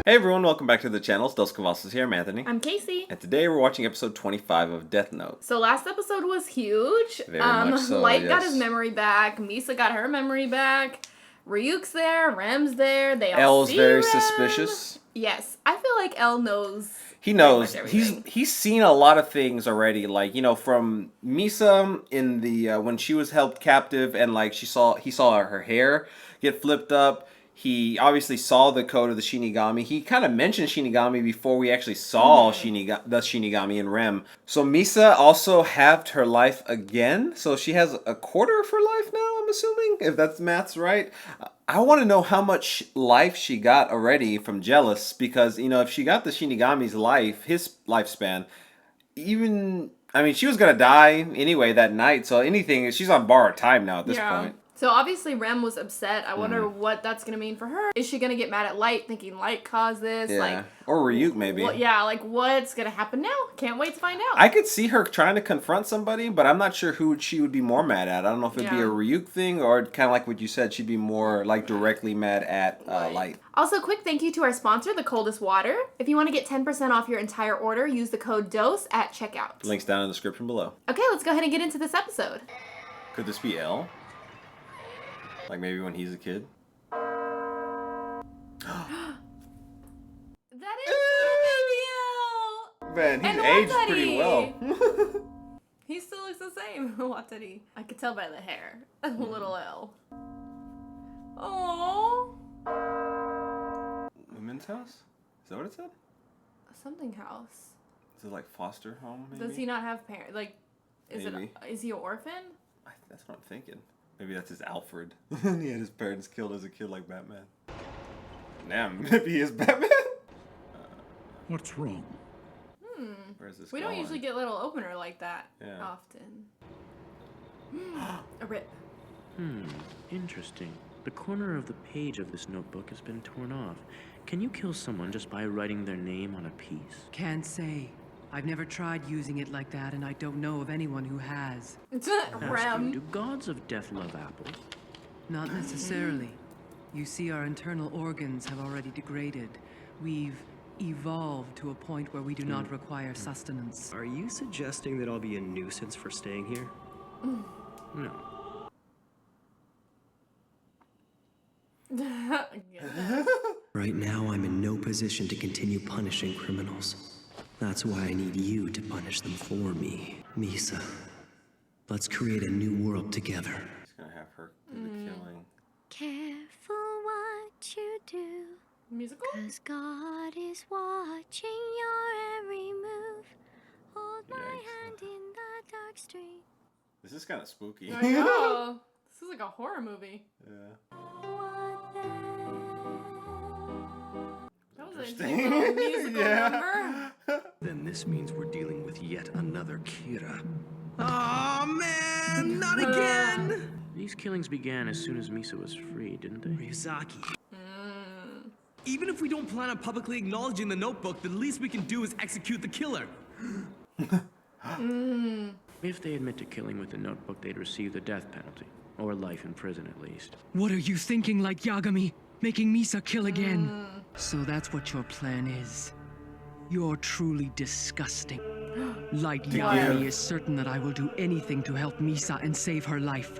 Hey everyone, welcome back to the channel. It's Cavazos here. I'm Anthony. I'm Casey. And today we're watching episode 25 of Death Note. So last episode was huge. Very much so, Light yes. got his memory back. Misa got her memory back. Ryuk's there. Rem's there. They all L's see very Rem. suspicious. Yes. I feel like L knows. He knows. Everything. He's seen a lot of things already. Like, you know, from Misa in the when she was held captive and like he saw her hair get flipped up. He obviously saw the code of the Shinigami. He kind of mentioned Shinigami before we actually saw the Shinigami in Rem. So Misa also halved her life again. So she has a quarter of her life now, I'm assuming, if that's math's right. I want to know how much life she got already from Jealous, because, you know, if she got the Shinigami's life, his lifespan, she was going to die anyway that night. So anything, she's on borrowed time now at this point. So obviously Rem was upset. I wonder what that's going to mean for her. Is she going to get mad at Light, thinking Light caused this? Yeah. Or Ryuk, maybe. What's going to happen now? Can't wait to find out. I could see her trying to confront somebody, but I'm not sure who she would be more mad at. I don't know if it'd be a Ryuk thing or kind of like what you said, she'd be more like directly mad at Light. Also, quick thank you to our sponsor, The Coldest Water. If you want to get 10% off your entire order, use the code DOSE at checkout. Links down in the description below. Okay, let's go ahead and get into this episode. Could this be L? Like maybe when he's a kid? That is L! Man, he's aged pretty well. He still looks the same. Watari. I could tell by the hair. Little L. Aww. Women's house? Is that what it said? Something house. Is it like foster home, maybe? Does he not have parents? Like, is he an orphan? That's what I'm thinking. Maybe that's his Alfred. He had his parents killed as a kid like Batman. Damn, maybe he is Batman? What's wrong? Where's this We going? don't usually get little opener like that Yeah. often. A rip. Interesting. The corner of the page of this notebook has been torn off. Can you kill someone just by writing their name on a piece? Can't say. I've never tried using it like that, and I don't know of anyone who has. It's Asking, do gods of death love apples? Not necessarily. You see, our internal organs have already degraded. We've evolved to a point where we do not require sustenance. Are you suggesting that I'll be a nuisance for staying here? No. Right now, I'm in no position to continue punishing criminals. That's why I need you to punish them for me. Misa, let's create a new world together. He's gonna have her do the killing. Careful what you do, Musical? 'cause God is watching your every move. Hold my hand in the dark street. This is kind of spooky. I know. This is like a horror movie. Yeah. That was Interesting. a little musical number. Then this means we're dealing with yet another Kira. Oh man, not again! These killings began as soon as Misa was free, didn't they? Ryuzaki. Even if we don't plan on publicly acknowledging the notebook, the least we can do is execute the killer. If they admit to killing with the notebook, they'd receive the death penalty. Or life in prison, at least. What are you thinking, Light Yagami? Making Misa kill again? So that's what your plan is. You're truly disgusting. Light Yagami is certain that I will do anything to help Misa and save her life.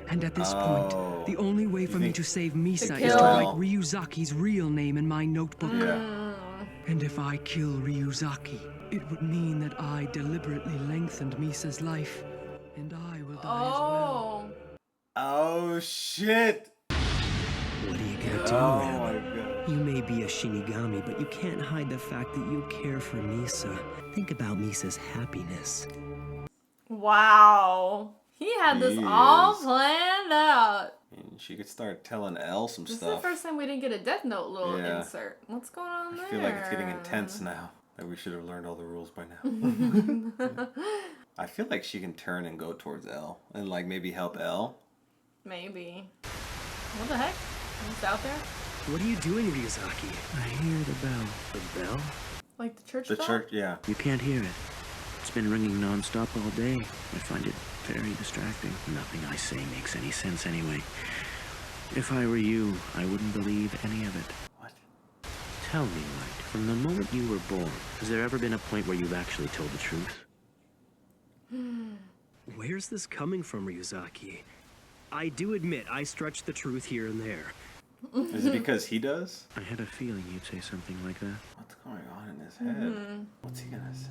And at this point, the only way for me to save Misa is to write Ryuzaki's real name in my notebook. Yeah. And if I kill Ryuzaki, it would mean that I deliberately lengthened Misa's life. And I will die as well. Oh, shit. What are you gonna do, Oh, Rem? my God. You may be a Shinigami, but you can't hide the fact that you care for Misa. Think about Misa's happiness. Wow. He had this all Jeez. planned out. And she could start telling Elle some This is the stuff. first time we didn't get a Death Note little Yeah. insert. What's going on there? I feel like it's getting intense now. Like we should have learned all the rules by now. I feel like she can turn and go towards Elle and like maybe help Elle. Maybe. What the heck? It's out there? What are you doing, Ryuzaki? I hear the bell. The bell? Like the church The bell? church, yeah. You can't hear it. It's been ringing non-stop all day. I find it very distracting. Nothing I say makes any sense anyway. If I were you, I wouldn't believe any of it. What? Tell me, Light, from the moment you were born, has there ever been a point where you've actually told the truth? Where's this coming from, Ryuzaki? I do admit I stretch the truth here and there. Is it because he does? I had a feeling you'd say something like that. What's going on in his head? What's he gonna say?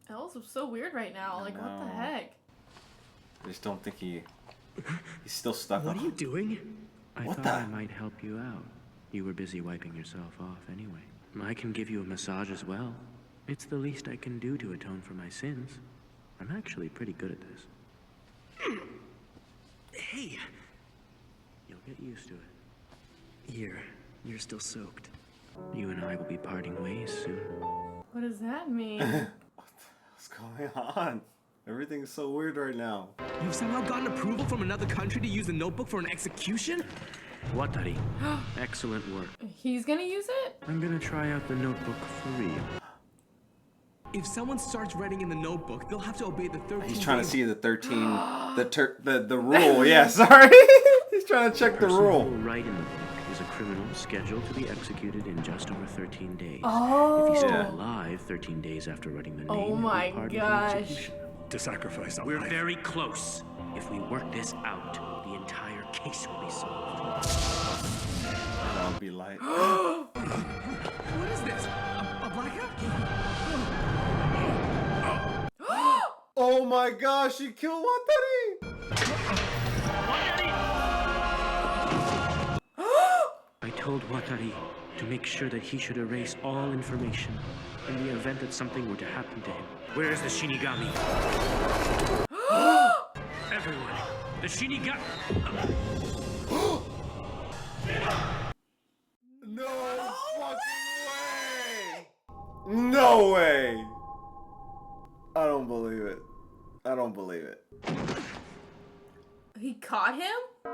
El's so weird right now. Like, what the heck? I just don't think he's still stuck What on. are you doing? I What thought the- I might help you out. You were busy wiping yourself off anyway. I can give you a massage as well. It's the least I can do to atone for my sins. I'm actually pretty good at this. Hey! You'll get used to it. Here, you're still soaked. You and I will be parting ways soon. What does that mean? What's going on? Everything's so weird right now. You've somehow gotten approval from another country to use the notebook for an execution? Watari, excellent work. He's gonna use it? I'm gonna try out the notebook for real. If someone starts writing in the notebook, they'll have to obey the 13 He's trying to days- see the 13, the rule. Yeah, sorry. He's trying to check the Person who rule. will write in the book is a criminal scheduled to be executed in just over 13 days. Oh. If he's still Yeah. alive 13 days after writing the name, Oh he'll be my pardoned gosh. from execution. To sacrifice a We're life. very close. If we work this out, the entire case will be solved. That'll be light. What is this? A blackout? Oh my gosh, he killed Watari! I told Watari to make sure that he should erase all information in the event that something were to happen to him. Where is the Shinigami? Everyone, the Shinigami. No fucking way! No way! I don't believe it. I don't believe it. He caught him?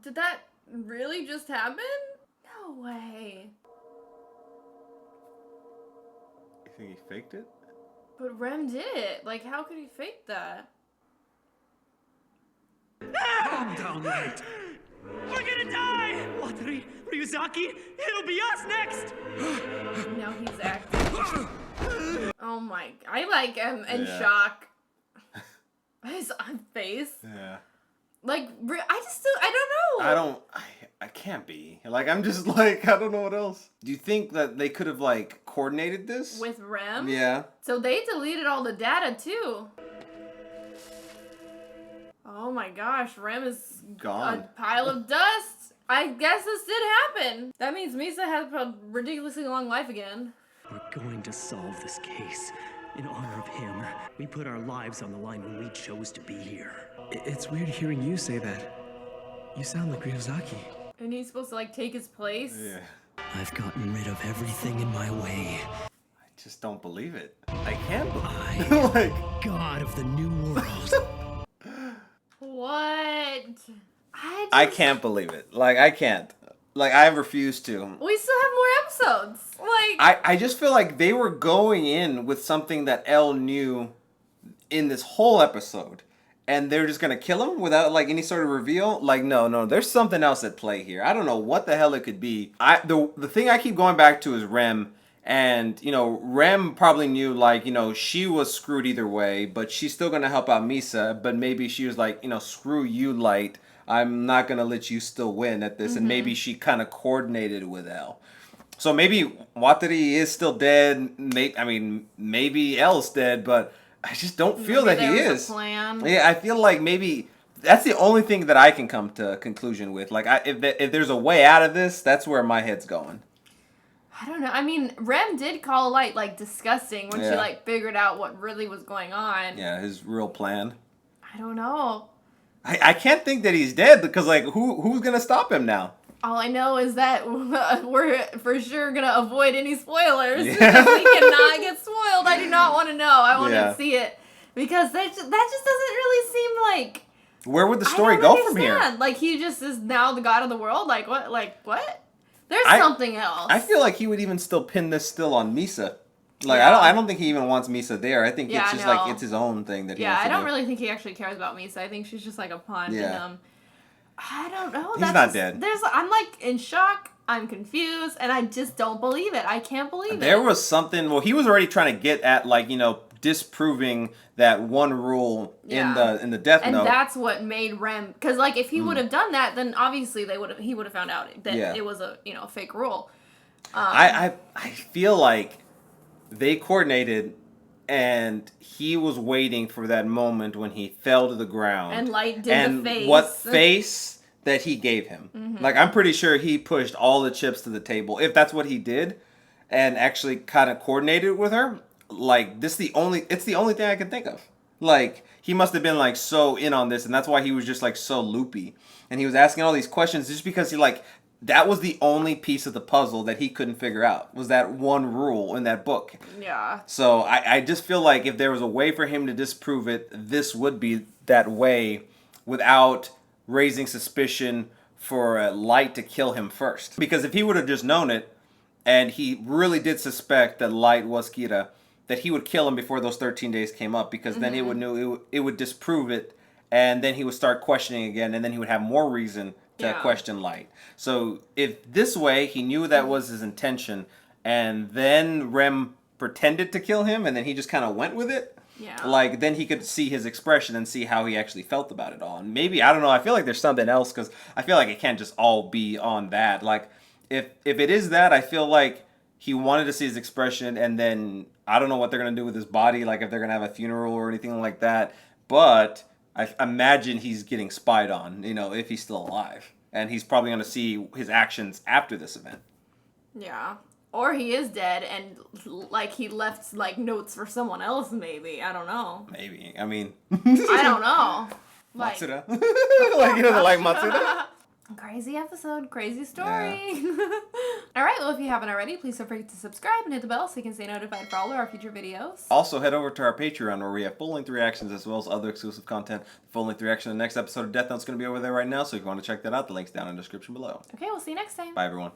Did that really just happen? No way. You think he faked it? But Rem did it. Like, how could he fake that? Calm down, Light. We're gonna die! Watari, Ryuzaki, it'll be us next! Now he's acting. Oh my. I like am in Yeah. shock. His face. Yeah. Like, I just still, I don't know. I can't be. Like, I'm just like, I don't know what else. Do you think that they could have, like, coordinated this? With Rem? Yeah. So they deleted all the data too. Oh my gosh, Rem is Gone. a pile of dust. I guess this did happen. That means Misa has a ridiculously long life again. We're going to solve this case. In honor of him, we put our lives on the line when we chose to be here. It's weird hearing you say that. You sound like Ryuzaki. And he's supposed to like take his place. Yeah. I've gotten rid of everything in my way. I just don't believe it. I can't believe I it. am Like, God of the New World. What? I can't believe it. Like, I can't. Like, I refuse to. We still have more episodes. Like, I just feel like they were going in with something that Elle knew in this whole episode. And they're just gonna kill him without like any sort of reveal. Like, no, there's something else at play here. I don't know what the hell it could be. The thing I keep going back to is Rem, and Rem probably knew like she was screwed either way, but she's still gonna help out Misa. But maybe she was like screw you, Light. I'm not gonna let you still win at this, and maybe she kind of coordinated with Elle. So maybe Watari is still dead. Maybe Elle's dead, but I just don't feel maybe that he there was is. a plan. Yeah, I feel like maybe that's the only thing that I can come to a conclusion with. Like, if there's a way out of this, that's where my head's going. I don't know. I mean, Rem did call Light like disgusting when she Yeah. like figured out what really was going on. Yeah, his real plan. I don't know. I can't think that he's dead because like who's gonna stop him now? All I know is that we're for sure gonna avoid any spoilers Yeah. because we cannot get spoiled. I do not want to know. I want Yeah. to see it because that just doesn't really seem like. Where would the I story don't go from here? understand. Like he just is now the god of the world. Like what? Like what? There's I- something else. I feel like he would even still pin this still on Misa. Like Yeah. I don't think he even wants Misa there. I think Yeah, it's I just know. like it's his own thing that he Yeah, wants I to don't do. really think he actually cares about Misa. I think she's just like a pawn to Yeah. him. I don't know. He's not dead. I'm like in shock. I'm confused, and I just don't believe it. I can't believe it. There was something. Well, he was already trying to get at, like, disproving that one rule in the Death Note. And that's what made Rem, because like if he would have done that, then obviously he would have found out that it was a fake rule. I feel like they coordinated, and he was waiting for that moment when he fell to the ground. And Light did the face. What face that he gave him. Mm-hmm. Like, I'm pretty sure he pushed all the chips to the table. If that's what he did, and actually kind of coordinated with her, like, it's the only thing I can think of. Like, he must have been, like, so in on this, and that's why he was just, like, so loopy. And he was asking all these questions just because that was the only piece of the puzzle that he couldn't figure out, was that one rule in that book. Yeah. So I just feel like if there was a way for him to disprove it, this would be that way without raising suspicion for Light to kill him first. Because if he would have just known it, and he really did suspect that Light was Kira, that he would kill him before those 13 days came up, because then it would disprove it, and then he would start questioning again, and then he would have more reason to question Light. So if this way he knew that was his intention, and then Rem pretended to kill him, and then he just kind of went with it, like, then he could see his expression and see how he actually felt about it all. And maybe, I don't know, I feel like there's something else, because I feel like it can't just all be on that. Like, if it is that, I feel like he wanted to see his expression, and then I don't know what they're going to do with his body, like if they're going to have a funeral or anything like that, but I imagine he's getting spied on, if he's still alive. And he's probably going to see his actions after this event. Yeah. Or he is dead, and like he left like notes for someone else. Maybe, I don't know. Maybe, I mean, I don't know. Like, Matsuda, like Matsuda. Crazy episode, crazy story. Yeah. All right, well, if you haven't already, please don't forget to subscribe and hit the bell so you can stay notified for all of our future videos. Also, head over to our Patreon where we have full-length reactions as well as other exclusive content. Full-length reaction to the next episode of Death Note is going to be over there right now, so if you want to check that out, the link's down in the description below. Okay, we'll see you next time. Bye, everyone.